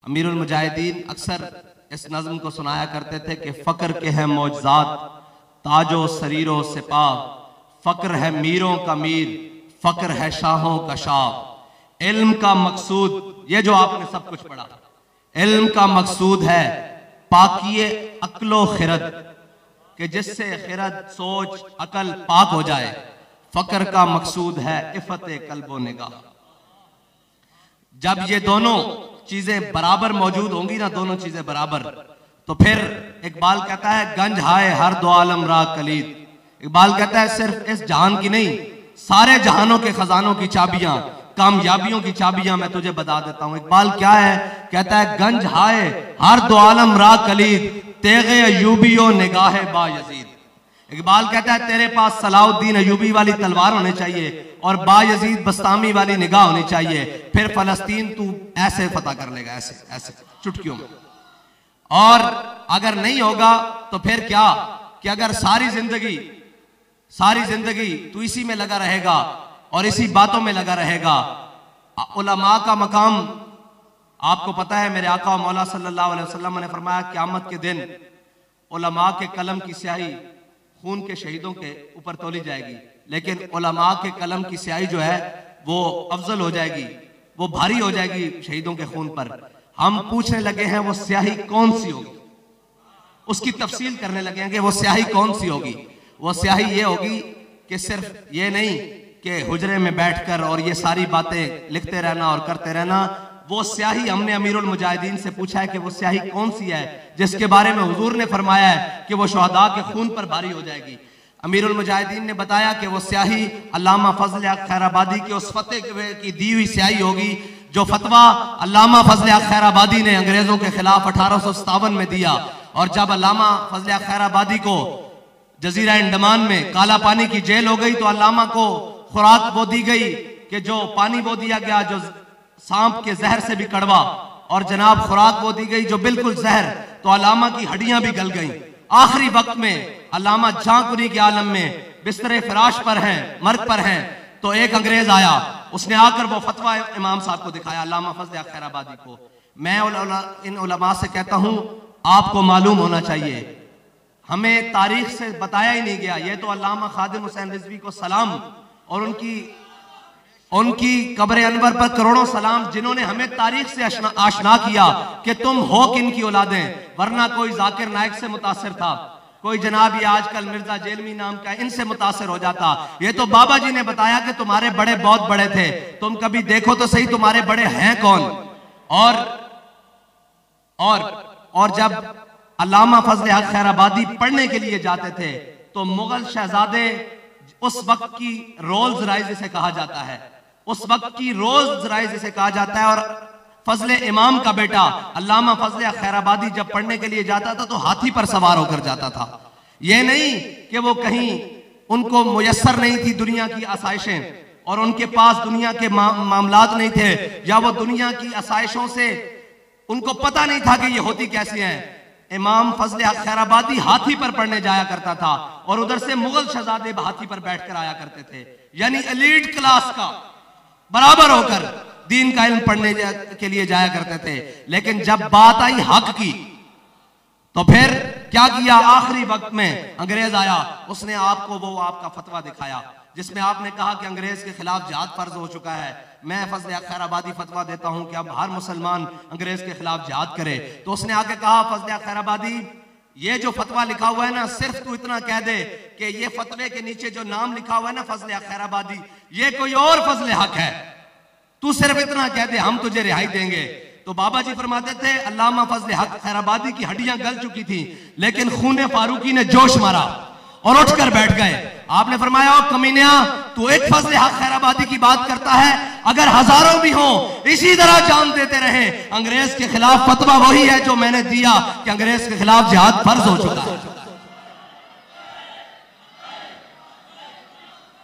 अमीरुल मुजाहिदीन अक्सर इस नज़्म को सुनाया करते थे कि फ़क्र के हैं मौजज़ात ताजो सरीरो सिपा, फ़क्र है मीरों का मीर, फ़क्र है शाहों का शाह। इल्म का मकसूद, ये जो आपने सब कुछ पढ़ा, इल्म का मकसूद है पाकिए अक्लो खिरद, कि जिससे खिरद सोच अकल पाक हो जाए। फ़क्र का मकसूद है इफ़्फ़त कल्बो निगाह। जब ये दोनों चीजें बराबर मौजूद होंगी ना, दोनों चीजें बराबर, तो फिर इकबाल कहता है गंज हाय हर दो आलम रा कलीद। इकबाल कहता है सिर्फ इस जहान की नहीं, सारे जहानों के खजानों की चाबियां, कामयाबियों की चाबियां मैं तुझे बता देता हूं। इकबाल क्या है, कहता है गंज हाय हर दो आलम रा कलीद, तेगे अयूबियो निगाहे बा यजीद। इकबाल कहता है तेरे पास सलाउद्दीन अयूबी वाली तलवार होनी चाहिए और बायजीद बस्तामी वाली निगाह होनी चाहिए, फिर फलस्तीन तू ऐसे फतह कर लेगा, ऐसे ऐसे चुटकियों में। और अगर नहीं होगा तो फिर क्या, कि अगर सारी जिंदगी तू इसी में लगा रहेगा और इसी बातों में लगा रहेगा। उलमा का मकाम आपको पता है, मेरे आका मौला सल्लल्लाहु अलैहि वसल्लम ने फरमाया क़यामत के दिन उलमा के कलम की स्याही खून के शहीदों के ऊपर तोली जाएगी, लेकिन उलमा के कलम की स्याही जो है वो अफजल हो जाएगी, वो भारी हो जाएगी शहीदों के खून पर। हम पूछने लगे हैं वो स्याही कौन सी होगी, उसकी तफसील करने लगे हैं कि वो स्याही कौन सी होगी। वो स्याही ये होगी कि सिर्फ ये नहीं कि हुजरे में बैठकर और ये सारी बातें लिखते रहना और करते रहना। वो स्याही हमने अमीरुल मुजाहिदीन से पूछा है कि वो स्याही कौन सी है जिसके बारे में हुजूर ने फरमाया है कि वो शुहदा के खून पर भारी हो जाएगी। अमीरुल मुजाहिदीन ने बताया कि वो स्याही अल्लामा फजल खैराबादी के उस फतेह की दी हुई स्याही होगी जो फतवा अल्लामा फजल खैराबादी ने अंग्रेजों के खिलाफ 1857 में दिया। और जब अल्लामा फजल खैराबादी को जजीरा अंडमान में काला पानी की जेल हो गई तो अल्लामा को खुराक वो दी गई कि जो पानी वो दिया गया जो सांप के जहर से भी कड़वा, और जनाब खुराक वो दी गई जो बिल्कुल जहर, तो अल्लामा की हड्डियां भी गल गईं। आखिरी वक्त में अल्लामा झांकुनी के आलम में बिस्तरे फिराश पर हैं, मर्ग पर हैं, तो एक अंग्रेज आया, उसने आकर वो फतवा इमाम साहब को दिखाया, अल्लामा फजल खैराबादी को। मैं इन उलमा से कहता हूं आपको मालूम होना चाहिए, हमें तारीख से बताया ही नहीं गया। ये तो अल्लामा खादिम हुसैन रिजवी को सलाम और उनकी कब्र अनवर पर करोड़ों सलाम, जिन्होंने हमें तारीख से आशना किया कि तुम हो किन की औलादें, वरना कोई जाकिर नाइक से मुतासिर था, कोई जनाब ये आजकल मिर्जा जेलमी नाम का इनसे मुतासिर हो जाता। ये तो बाबा जी ने बताया कि तुम्हारे बड़े बहुत बड़े थे, तुम कभी देखो तो सही तुम्हारे बड़े हैं कौन। और जब अल्लामा फजल खैराबादी पढ़ने के लिए जाते थे तो मुगल शहजादे, उस वक्त की रोल्स रॉयस जिसे कहा जाता है, उस वक्त की रोल्स रॉयस जिसे कहा जाता है, और फजल इमाम का बेटा अल्लामा फजल खैराबादी जब पढ़ने के लिए जाता था तो हाथी पर सवार होकर जाता था। यह नहीं कि वो कहीं उनको मुयस्सर नहीं थी दुनिया की आसाइशें और उनके पास दुनिया के मामलात नहीं थे, या वो दुनिया की आसाइशों से उनको पता नहीं था कि ये होती कैसी हैं। इमाम फजल खैराबादी हाथी पर पढ़ने जाया करता था और उधर से मुगल शहजादे हाथी पर बैठकर आया करते थे, यानी एलीट क्लास का बराबर होकर दीन का इल्म पढ़ने के लिए जाया करते थे। लेकिन जब बात आई हक की तो फिर क्या किया, आखिरी वक्त में अंग्रेज आया, उसने आपको वो आपका फतवा दिखाया जिसमें आपने कहा कि अंग्रेज के खिलाफ जिहाद फर्ज हो चुका है। मैं फजल खैराबादी फतवा देता हूं कि अब हर मुसलमान अंग्रेज के खिलाफ जिहाद करे। तो उसने आके कहा फजल खैराबादी ये जो फतवा लिखा हुआ है ना, सिर्फ तू इतना कह दे कि ये फतवे के नीचे जो नाम लिखा हुआ है ना फजल खैराबादी, ये कोई और फजल हक है, तू सिर्फ इतना कह दे, हम तुझे रिहाई देंगे। तो बाबा जी फरमाते थे अल्लामा फजल हक खैराबादी की हड्डियां गल चुकी थी, लेकिन खून फारूकी ने जोश मारा और उठकर बैठ गए। आपने फरमाया ओ कमीनिया, तू एक फजल हक खैराबादी की बात करता है, अगर हजारों भी हो इसी तरह जान देते रहे, अंग्रेज के खिलाफ फतवा वही है जो मैंने दिया कि अंग्रेज के खिलाफ जिहाद फर्ज हो चुका है।